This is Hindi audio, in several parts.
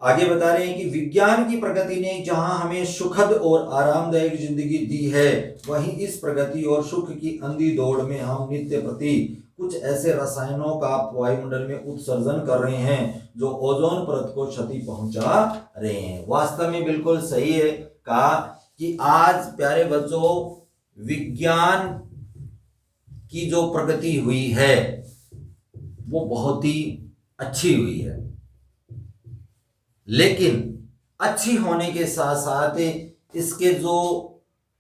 आगे बता रहे हैं कि विज्ञान की प्रगति ने जहां हमें सुखद और आरामदायक जिंदगी दी है, वहीं इस प्रगति और सुख की अंधी दौड़ में हम नित्य प्रति कुछ ऐसे रसायनों का वायुमंडल में उत्सर्जन कर रहे हैं जो ओजोन परत को क्षति पहुंचा रहे हैं। वास्तव में बिल्कुल सही है कहा कि आज प्यारे बच्चों विज्ञान की जो प्रगति हुई है वो बहुत ही अच्छी हुई है, लेकिन अच्छी होने के साथ साथ इसके जो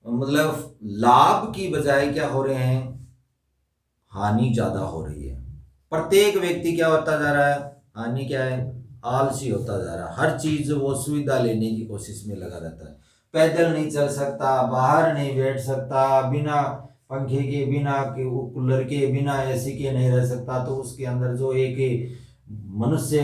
मतलब लाभ की बजाय क्या हो रहे हैं, हानि ज्यादा हो रही है। प्रत्येक व्यक्ति क्या होता जा रहा है, हानि क्या है, आलसी होता जा रहा है। हर चीज वो सुविधा लेने की कोशिश में लगा रहता है। पैदल नहीं चल सकता, बाहर नहीं बैठ सकता, बिना पंखे के, बिना कूलर के, बिना एसी के नहीं रह सकता। तो उसके अंदर जो एक मनुष्य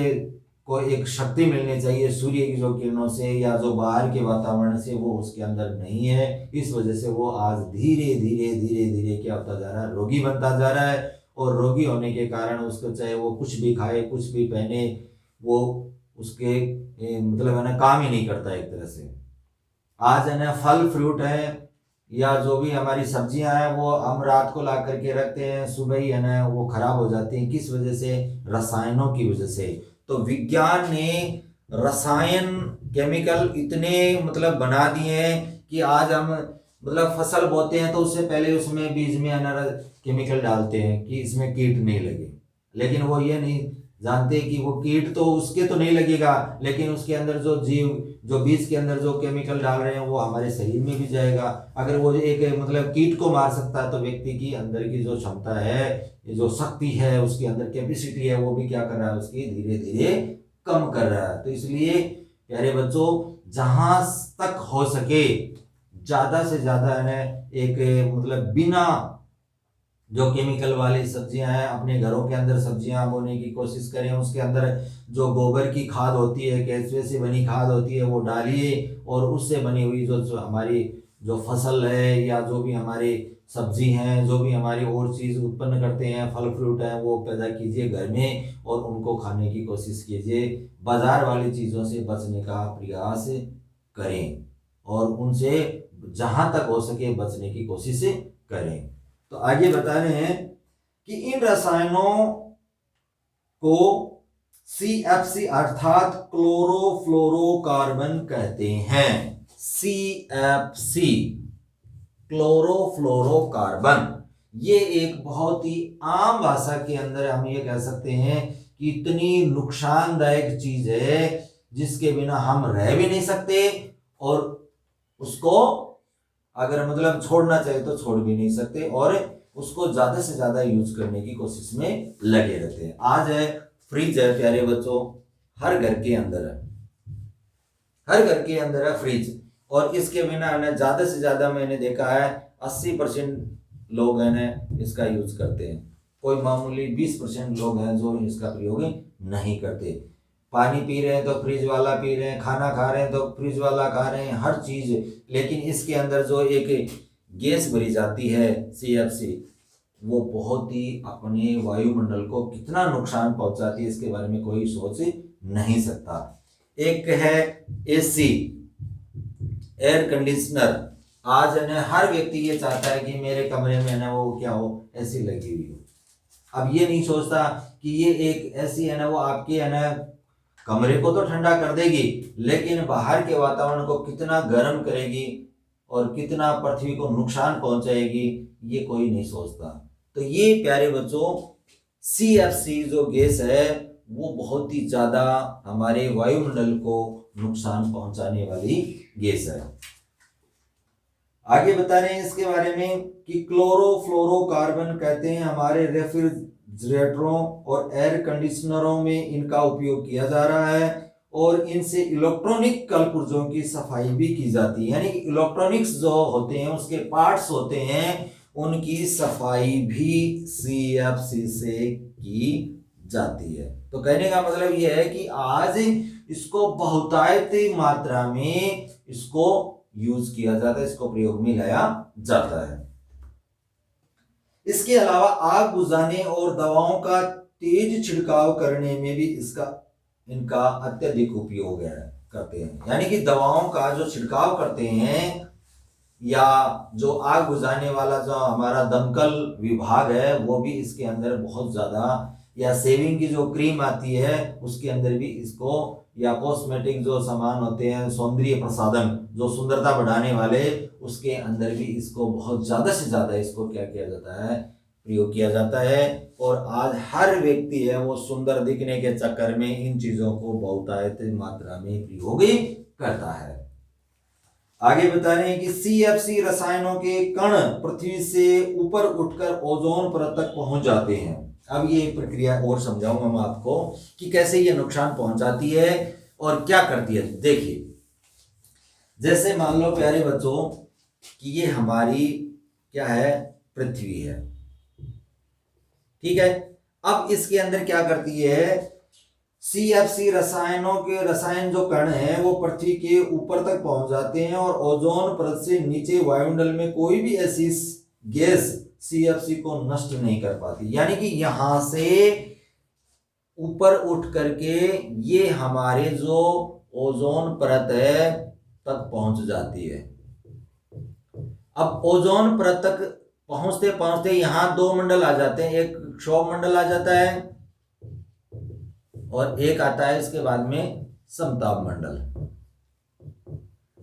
को एक शक्ति मिलनी चाहिए सूर्य की जो किरणों से या जो बाहर के वातावरण से, वो उसके अंदर नहीं है। इस वजह से वो आज धीरे धीरे धीरे धीरे क्या होता जा रहा है, रोगी बनता जा रहा है। और रोगी होने के कारण उसको चाहे वो कुछ भी खाए, कुछ भी पहने, वो उसके मतलब है ना काम ही नहीं करता एक तरह से। आज है ना फल फ्रूट है या जो भी हमारी सब्जियां हैं वो हम रात को ला करके रखते हैं, सुबह ही है ना वो खराब हो जाती हैं। किस वजह से, रसायनों की वजह से। तो विज्ञान ने रसायन केमिकल इतने मतलब बना दिए हैं कि आज हम मतलब फसल बोते हैं तो उससे पहले उसमें बीज में अनार केमिकल डालते हैं कि इसमें कीट नहीं लगे। लेकिन वो ये नहीं जानते कि वो कीट तो उसके तो नहीं लगेगा, लेकिन उसके अंदर जो जीव, जो बीज के अंदर जो केमिकल डाल रहे हैं वो हमारे शरीर में भी जाएगा। अगर वो एक मतलब कीट को मार सकता है तो व्यक्ति की अंदर की जो क्षमता है, जो शक्ति है, उसके अंदर कैपेसिटी है, वो भी क्या कर रहा है, उसकी धीरे धीरे कम कर रहा है। तो इसलिए प्यारे बच्चों जहां तक हो सके ज्यादा से ज्यादा है एक मतलब बिना जो केमिकल वाली सब्जियां हैं अपने घरों के अंदर सब्जियां बोने की कोशिश करें। उसके अंदर जो गोबर की खाद होती है, केंचुए से बनी खाद होती है, वो डालिए और उससे बनी हुई जो हमारी जो फसल है या जो भी हमारी सब्जी हैं, जो भी हमारी और चीज उत्पन्न करते हैं, फल फ्रूट हैं, वो पैदा कीजिए घर में और उनको खाने की कोशिश कीजिए। बाजार वाली चीजों से बचने का प्रयास करें और उनसे जहां तक हो सके बचने की कोशिश करें। तो आगे बता रहे हैं कि इन रसायनों को CFC अर्थात क्लोरोफ्लोरोकार्बन कहते हैं। CFC क्लोरोफ्लोरोकार्बन, ये एक बहुत ही आम भाषा के अंदर हम ये कह सकते हैं कि इतनी नुकसानदायक चीज है जिसके बिना हम रह भी नहीं सकते और उसको अगर मतलब छोड़ना चाहिए तो छोड़ भी नहीं सकते और उसको ज्यादा से ज्यादा यूज करने की कोशिश में लगे रहते हैं। आज है फ्रिज है प्यारे बच्चों, हर घर के अंदर है, हर घर के अंदर है फ्रिज। और इसके बिना ना ज्यादा से ज्यादा मैंने देखा है 80% लोग है ना इसका यूज करते हैं। कोई मामूली 20% लोग हैं जो इसका प्रयोग नहीं करते। पानी पी रहे हैं तो फ्रिज वाला पी रहे हैं, खाना खा रहे हैं तो फ्रिज वाला खा रहे हैं, हर चीज। लेकिन इसके अंदर जो एक गैस भरी जाती है CFC, वो बहुत ही अपने वायुमंडल को कितना नुकसान पहुंचाती है इसके बारे में कोई सोच नहीं सकता। एक है AC, एयर कंडीशनर। आज है हर व्यक्ति ये चाहता है कि मेरे कमरे में ना वो क्या हो, AC लगी हुई हो। अब ये नहीं सोचता कि ये एक ऐसी है ना वो आपकी है ना कमरे को तो ठंडा कर देगी, लेकिन बाहर के वातावरण को कितना गर्म करेगी और कितना पृथ्वी को नुकसान पहुंचाएगी, ये कोई नहीं सोचता। तो ये प्यारे बच्चों CFC जो गैस है वो बहुत ही ज्यादा हमारे वायुमंडल को नुकसान पहुंचाने वाली गैस है। आगे बता रहे हैं इसके बारे में कि क्लोरोफ्लोरोकार्बन कहते हैं हमारे रेफ्रिजरेटरों और एयर कंडीशनरों में इनका उपयोग किया जा रहा है और इनसे इलेक्ट्रॉनिक कलपुर्जों की सफाई भी की जाती है। यानी इलेक्ट्रॉनिक्स जो होते हैं उसके पार्ट्स होते हैं उनकी सफाई भी CFC से की जाती है। तो कहने का मतलब यह है कि आज इसको बहुतायत मात्रा में इसको यूज किया जाता है, इसको प्रयोग में लाया जाता है। इसके अलावा आग बुझाने और दवाओं का तेज छिड़काव करने में भी इसका इनका अत्यधिक उपयोग करते हैं। यानी कि दवाओं का जो छिड़काव करते हैं या जो आग बुझाने वाला जो हमारा दमकल विभाग है वो भी इसके अंदर बहुत ज़्यादा, या सेविंग की जो क्रीम आती है उसके अंदर भी इसको, या कॉस्मेटिक जो सामान होते हैं सौंदर्य प्रसाधन जो सुंदरता बढ़ाने वाले, उसके अंदर भी इसको बहुत ज़्यादा से ज़्यादा इसको क्या किया जाता है, प्रयोग किया जाता है। और आज हर व्यक्ति है वो सुंदर दिखने के चक्कर में इन चीज़ों को बहुतायत मात्रा में प्रयोग करता है। आगे बता रहे हैं कि CFC रसायनों के कण पृथ्वी से ऊपर उठकर ओजोन परत तक पहुंच जाते हैं। अब ये प्रक्रिया और समझाऊंगा मैं आपको कि कैसे ये नुकसान पहुंचाती है और क्या करती है। देखिए, जैसे मान लो प्यारे बच्चों कि ये हमारी क्या है, पृथ्वी है, ठीक है। अब इसके अंदर क्या करती है, CFC रसायन जो कण हैं वो पृथ्वी के ऊपर तक पहुंच जाते हैं और ओजोन परत से नीचे वायुमंडल में कोई भी ऐसी गैस CFC को नष्ट नहीं कर पाती। यानी कि यहां से ऊपर उठ करके ये हमारे जो ओजोन परत है तक पहुंच जाती है। अब ओजोन परत तक पहुंचते पहुंचते यहां दो मंडल आ जाते हैं, एक क्षोभ मंडल आ जाता है और एक आता है इसके बाद में समताप मंडल।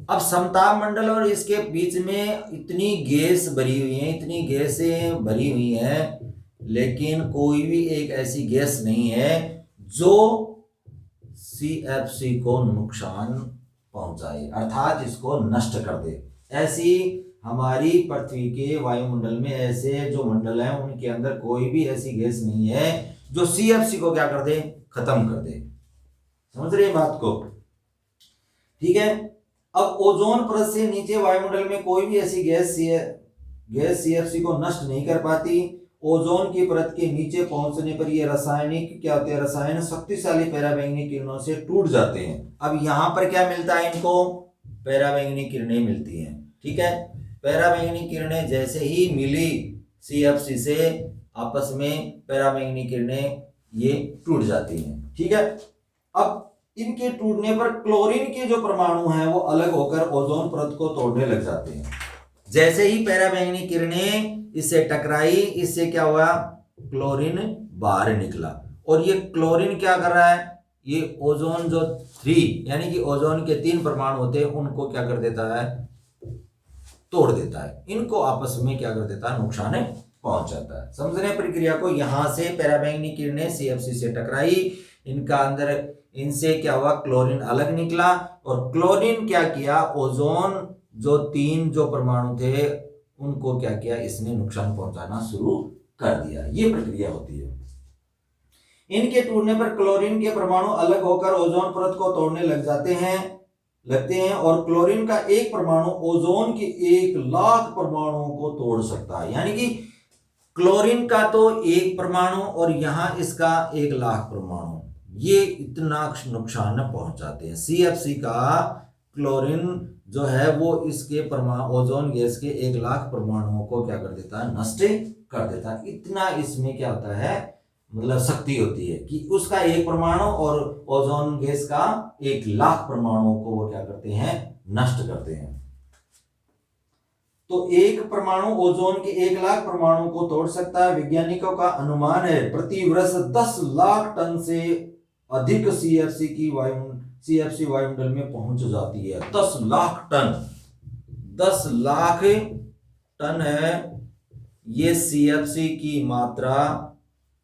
अब समताप मंडल और इसके बीच में इतनी गैस भरी हुई है, इतनी गैसें भरी हुई हैं, लेकिन कोई भी एक ऐसी गैस नहीं है जो CFC को नुकसान पहुंचाए, अर्थात इसको नष्ट कर दे। ऐसी हमारी पृथ्वी के वायुमंडल में ऐसे जो मंडल हैं उनके अंदर कोई भी ऐसी गैस नहीं है जो CFC को क्या कर दे, खत्म कर दे। समझ रहे बात को, ठीक है। अब ओजोन परत से नीचे वायुमंडल में कोई भी ऐसी गैस CFC को नष्ट नहीं कर पाती। ओजोन की परत के नीचे पहुंचने पर ये रासायनिक क्या होते हैं, रसायन शक्तिशाली पराबैंगनी किरणों से टूट जाते हैं। अब यहां पर क्या मिलता है, इनको पराबैंगनी किरणें मिलती हैं, ठीक है। पराबैंगनी किरणें जैसे ही मिली CFC से, आपस में पराबैंगनी किरणें ये टूट जाती हैं, ठीक है। अब इनके टूटने पर क्लोरीन के जो परमाणु हैं वो अलग होकर ओजोन परत को तोड़ने लग जाते हैं। जैसे ही पराबैंगनी किरणें इससे टकराई, इससे क्या हुआ, क्लोरीन बाहर निकला। और ये क्लोरीन क्या कर रहा है, ये ओजोन जो 3 यानी कि ओजोन के 3 परमाणु होते हैं उनको क्या कर देता है, तोड़ देता है। इनको आपस में क्या कर देता है, नुकसान पहुंच जाता है। समझ रहे हैं प्रक्रिया को। यहां से पराबैंगनी किरणें CFC से टकराई, इनका अंदर इनसे क्या हुआ, क्लोरीन अलग निकला और क्लोरीन क्या किया, ओजोन जो 3 जो परमाणु थे उनको क्या किया, इसने नुकसान पहुंचाना शुरू कर दिया। ये प्रक्रिया होती है। इनके टूटने पर क्लोरीन के परमाणु अलग होकर ओजोन परत को तोड़ने लगते हैं और क्लोरीन का एक परमाणु ओजोन के 1 लाख परमाणुओं को तोड़ सकता है। यानी कि क्लोरीन का तो 1 परमाणु और यहां इसका 1 लाख परमाणु, ये इतना नुकसान पहुंचाते हैं। CFC का क्लोरीन जो है वो इसके ओजोन गैस के 1 लाख परमाणुओं को क्या कर देता है, नष्ट कर देता है। इतना इसमें क्या होता है, मतलब शक्ति होती है कि उसका 1 परमाणु और ओजोन गैस का 1 लाख परमाणुओं को वो क्या करते हैं, नष्ट करते हैं। तो 1 परमाणु ओजोन के 1 लाख परमाणु को तोड़ सकता है। वैज्ञानिकों का अनुमान है प्रति वर्ष 10 लाख टन से अधिक CFC वायुमंडल में पहुंच जाती है। 10 लाख टन, 10 लाख टन है ये CFC की मात्रा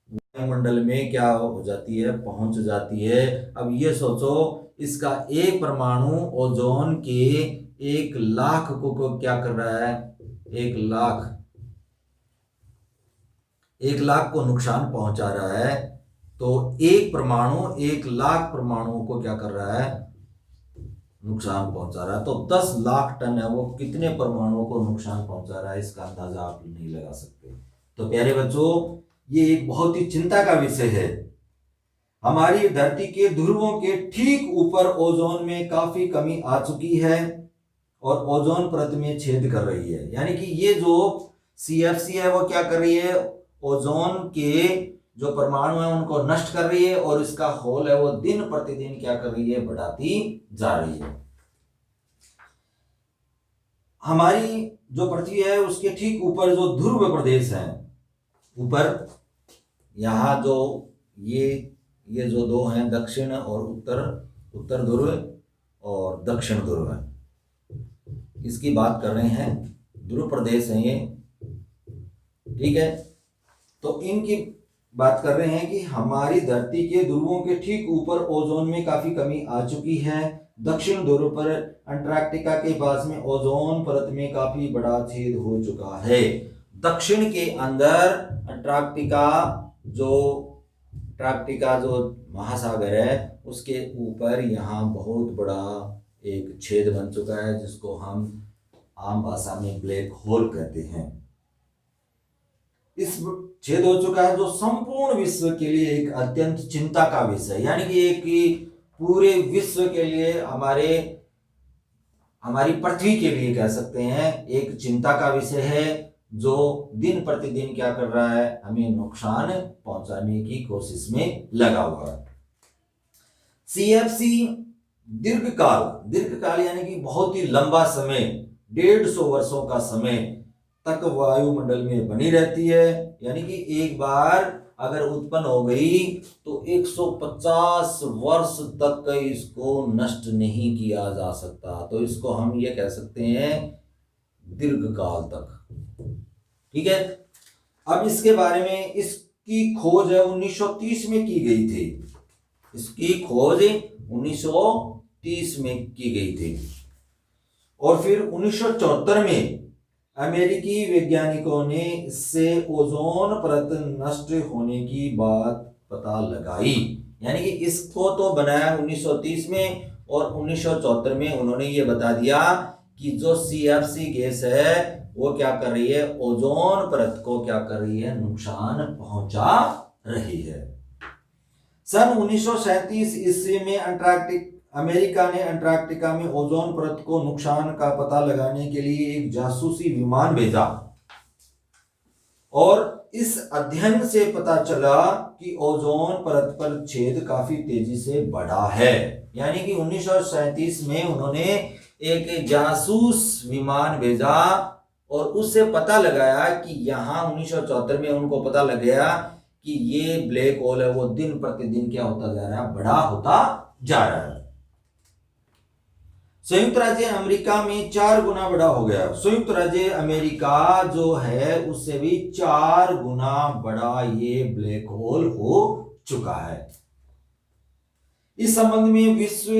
वायुमंडल में क्या हो जाती है, पहुंच जाती है। अब ये सोचो, इसका 1 परमाणु ओजोन के 1 लाख को क्या कर रहा है, 1 लाख को नुकसान पहुंचा रहा है। तो 1 परमाणु 1 लाख परमाणुओं को क्या कर रहा है, नुकसान पहुंचा रहा है। तो 10 लाख टन है वो कितने परमाणुओं को नुकसान पहुंचा रहा है, इसका अंदाजा आप नहीं लगा सकते। तो प्यारे बच्चों, ये एक बहुत ही चिंता का विषय है। हमारी धरती के ध्रुवों के ठीक ऊपर ओजोन में काफी कमी आ चुकी है और ओजोन परत में छेद कर रही है। यानी कि ये जो CFC है वो क्या कर रही है, ओजोन के जो परमाणु है उनको नष्ट कर रही है और इसका होल है वो दिन प्रतिदिन क्या कर रही है, बढ़ाती जा रही है। हमारी जो पृथ्वी है उसके ठीक ऊपर जो ध्रुव प्रदेश है, ऊपर यहाँ जो ये जो दो हैं, दक्षिण और उत्तर ध्रुव और दक्षिण ध्रुव है, इसकी बात कर रहे हैं, ध्रुव प्रदेश है ये, ठीक है। तो इनकी बात कर रहे हैं कि हमारी धरती के ध्रुवों के ठीक ऊपर ओजोन में काफी कमी आ चुकी है। दक्षिण ध्रुव पर अंटार्कटिका के पास में ओजोन परत में काफी बड़ा छेद हो चुका है। दक्षिण के अंदर अंटार्कटिका जो महासागर है उसके ऊपर यहाँ बहुत बड़ा एक छेद बन चुका है, जिसको हम आम भाषा में ब्लैक होल कहते हैं। इस छेद हो चुका है जो संपूर्ण विश्व के लिए एक अत्यंत चिंता का विषय, यानी कि एक पूरे विश्व के लिए, हमारी पृथ्वी के लिए कह सकते हैं, एक चिंता का विषय है, जो दिन प्रतिदिन क्या कर रहा है, हमें नुकसान पहुंचाने की कोशिश में लगा हुआ है। CFC दीर्घकाल यानी कि बहुत ही लंबा समय, 150 वर्षों का समय तक वायुमंडल में बनी रहती है, यानी कि एक बार अगर उत्पन्न हो गई तो 150 वर्ष तक इसको नष्ट नहीं किया जा सकता। तो इसको हम ये कह सकते हैं दीर्घकाल तक, ठीक है। अब इसके बारे में, इसकी खोज है 1930 में की गई थी, इसकी खोज 1930 में की गई थी और फिर 1974 में अमेरिकी वैज्ञानिकों ने इससे ओजोन परत नष्ट होने की बात पता लगाई। यानी कि इसको तो बनाया 1930 में और 1974 में उन्होंने ये बता दिया कि जो CFC गैस है वो क्या कर रही है, ओजोन परत को क्या कर रही है, नुकसान पहुंचा रही है। सन 1937 ईस्वी में अमेरिका ने अंटार्कटिका में ओजोन परत को नुकसान का पता लगाने के लिए एक जासूसी विमान भेजा और इस अध्ययन से पता चला कि ओजोन परत पर छेद काफी तेजी से बढ़ा है। यानी कि 1937 में उन्होंने एक जासूस विमान भेजा और उससे पता लगाया कि यहाँ 1974 में उनको पता लग गया कि ये ब्लैक होल है वो दिन प्रतिदिन क्या होता जा रहा है, बड़ा होता जा रहा है। संयुक्त राज्य अमेरिका में 4 गुना बड़ा हो गया। संयुक्त राज्य अमेरिका जो है उससे भी 4 गुना बड़ा ये ब्लैक होल हो चुका है। इस संबंध में विश्व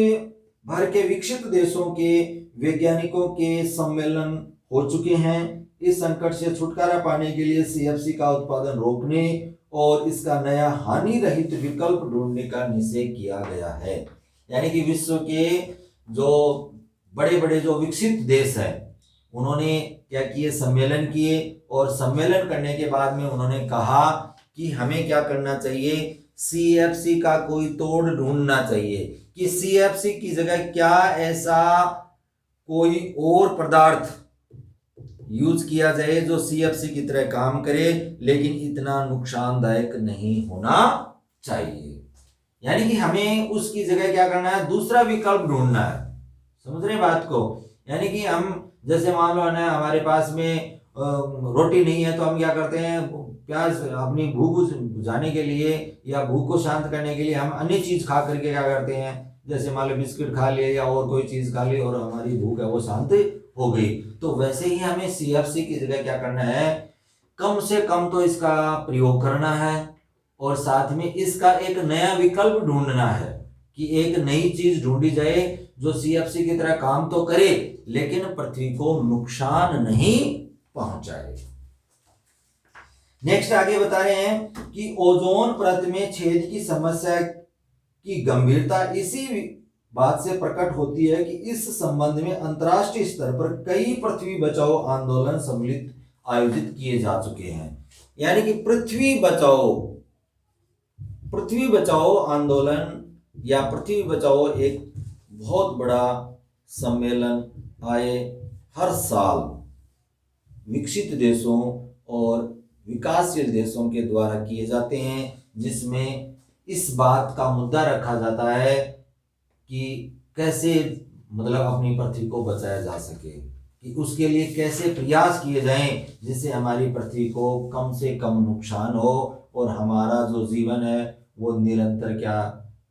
भर के विकसित देशों के वैज्ञानिकों के सम्मेलन हो चुके हैं। इस संकट से छुटकारा पाने के लिए CFC का उत्पादन रोकने और इसका नया हानि रहित विकल्प ढूंढने का निश्चय किया गया है। यानी कि विश्व के जो बड़े बड़े जो विकसित देश हैं उन्होंने क्या किए, सम्मेलन किए और सम्मेलन करने के बाद में उन्होंने कहा कि हमें क्या करना चाहिए, CFC का कोई तोड़ ढूंढना चाहिए कि CFC की जगह क्या ऐसा कोई और पदार्थ यूज किया जाए जो CFC की तरह काम करे लेकिन इतना नुकसानदायक नहीं होना चाहिए। यानी कि हमें उसकी जगह क्या करना है, दूसरा विकल्प ढूंढना है। समझ रहे बात को? यानी कि हम जैसे मान लो ना हमारे पास में रोटी नहीं है तो हम क्या करते हैं, प्याज अपनी भूख बुझाने के लिए या भूख को शांत करने के लिए हम अन्य चीज खा करके क्या करते हैं, जैसे मान लो बिस्किट खा लिए या और कोई चीज खा ली और हमारी भूख है वो शांत हो गई। तो वैसे ही हमें CFC की जगह क्या करना है, कम से कम तो इसका प्रयोग करना है और साथ में इसका एक नया विकल्प ढूंढना है कि एक नई चीज ढूंढी जाए जो CFC की तरह काम तो करे लेकिन पृथ्वी को नुकसान नहीं पहुंचाए। नेक्स्ट आगे बता रहे हैं कि ओजोन परत में छेद की समस्या की गंभीरता इसी बात से प्रकट होती है कि इस संबंध में अंतर्राष्ट्रीय स्तर पर कई पृथ्वी बचाओ आंदोलन सम्मिलित आयोजित किए जा चुके हैं। यानी कि पृथ्वी बचाओ आंदोलन या पृथ्वी बचाओ एक बहुत बड़ा सम्मेलन आए हर साल विकसित देशों और विकासशील देशों के द्वारा किए जाते हैं। जिसमें इस बात का मुद्दा रखा जाता है कि कैसे अपनी पृथ्वी को बचाया जा सके, कि उसके लिए कैसे प्रयास किए जाएं जिससे हमारी पृथ्वी को कम से कम नुकसान हो और हमारा जो जीवन है वो निरंतर क्या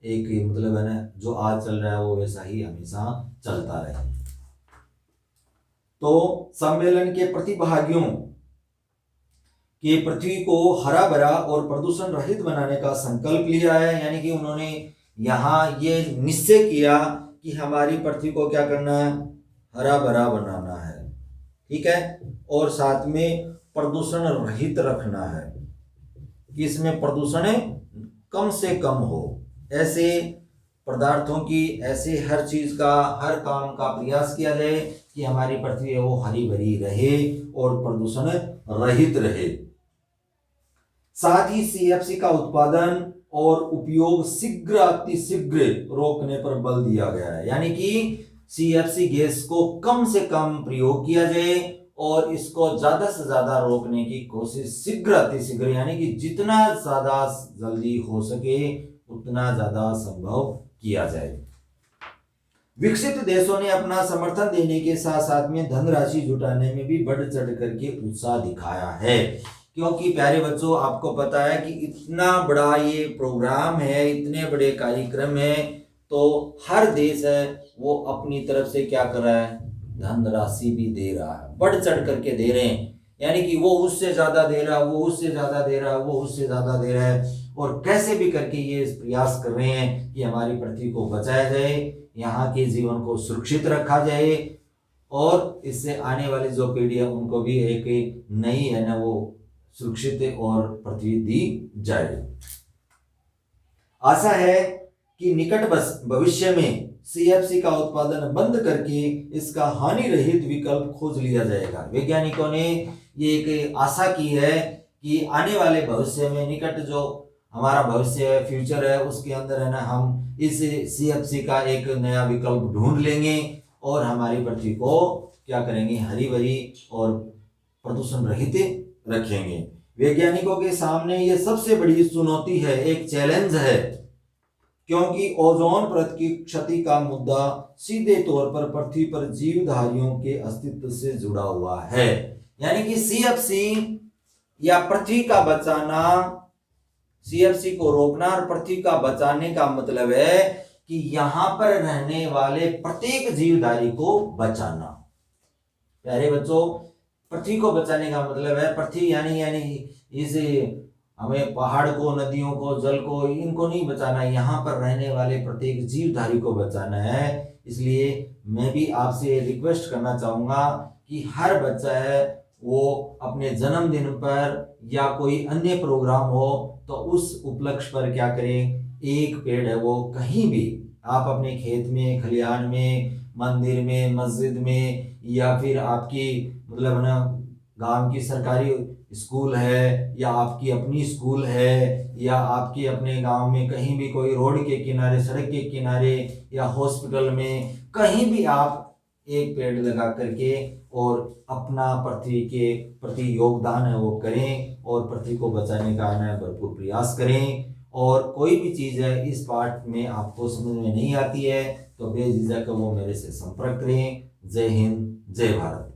एक है ना, जो आज चल रहा है वो वैसा ही हमेशा चलता रहे। तो सम्मेलन के प्रतिभागियों कि पृथ्वी को हरा भरा और प्रदूषण रहित बनाने का संकल्प लिया है, यानी कि उन्होंने यहाँ ये निश्चय किया कि हमारी पृथ्वी को क्या करना है, हरा भरा बनाना है, ठीक है, और साथ में प्रदूषण रहित रखना है कि इसमें प्रदूषण कम से कम हो, ऐसे पदार्थों की, ऐसे हर चीज का, हर काम का प्रयास किया जाए कि हमारी पृथ्वी है वो हरी भरी रहे और प्रदूषण रहित रहे। साथ ही सीएफसी का उत्पादन और उपयोग शीघ्र अतिशीघ्र रोकने पर बल दिया गया है, यानी कि सीएफसी गैस को कम से कम प्रयोग किया जाए और इसको ज्यादा से ज्यादा रोकने की कोशिश शीघ्र अतिशीघ्र, यानी कि जितना ज्यादा जल्दी हो सके उतना ज्यादा संभव किया जाए। विकसित देशों ने अपना समर्थन देने के साथ साथ में धनराशि जुटाने में भी बढ़ चढ़ करके उत्साह दिखाया है, क्योंकि प्यारे बच्चों आपको पता है कि इतना बड़ा ये प्रोग्राम है, इतने बड़े कार्यक्रम है, तो हर देश है वो अपनी तरफ से क्या कर रहा है, धनराशि भी दे रहा है, बढ़ चढ़ करके दे रहे हैं, यानी कि वो उससे ज्यादा दे रहा है, वो उससे ज्यादा दे रहा है, वो उससे ज्यादा दे रहा है, और कैसे भी करके ये प्रयास कर रहे हैं कि हमारी पृथ्वी को बचाया जाए, यहाँ के जीवन को सुरक्षित रखा जाए और इससे आने वाली जो पीढ़ी है उनको भी एक नई है ना वो सुरक्षित और पृथ्वी दी जाए। आशा है कि निकट भविष्य में सीएफसी का उत्पादन बंद करके इसका हानि रहित विकल्प खोज लिया जाएगा। वैज्ञानिकों ने ये एक आशा की है कि आने वाले भविष्य में, निकट जो हमारा भविष्य है, फ्यूचर है, उसके अंदर है ना हम इस सीएफसी का एक नया विकल्प ढूंढ लेंगे और हमारी पृथ्वी को क्या करेंगे, हरी भरी और प्रदूषण रहित रखेंगे। वैज्ञानिकों के सामने ये सबसे बड़ी चुनौती है, एक चैलेंज है, क्योंकि ओजोन परत की क्षति का मुद्दा सीधे तौर पर पृथ्वी पर जीवधारियों के अस्तित्व से जुड़ा हुआ है, यानी कि सीएफसी या पृथ्वी का बचाना, सीएफसी को रोकना और पृथ्वी का बचाने का मतलब है कि यहां पर रहने वाले प्रत्येक जीवधारी को बचाना। प्यारे बच्चों, पृथ्वी को बचाने का मतलब है पृथ्वी यानी इस हमें पहाड़ को, नदियों को, जल को, इनको नहीं बचाना, यहाँ पर रहने वाले प्रत्येक जीवधारी को बचाना है। इसलिए मैं भी आपसे रिक्वेस्ट करना चाहूंगा कि हर बच्चा है वो अपने जन्मदिन पर या कोई अन्य प्रोग्राम हो तो उस उपलक्ष्य पर क्या करें, एक पेड़ है वो कहीं भी आप अपने खेत में, खलिहान में, मंदिर में, मस्जिद में, या फिर आपकी ना गांव की सरकारी स्कूल है या आपकी अपनी स्कूल है या आपकी अपने गांव में कहीं भी कोई रोड के किनारे, सड़क के किनारे या हॉस्पिटल में, कहीं भी आप एक पेड़ लगा करके और अपना पृथ्वी के प्रति योगदान है वो करें और पृथ्वी को बचाने का भरपूर प्रयास करें। और कोई भी चीज़ है इस पार्ट में आपको समझ में नहीं आती है तो बेझिझक वो मेरे से संपर्क करें। जय हिंद, जय भारत।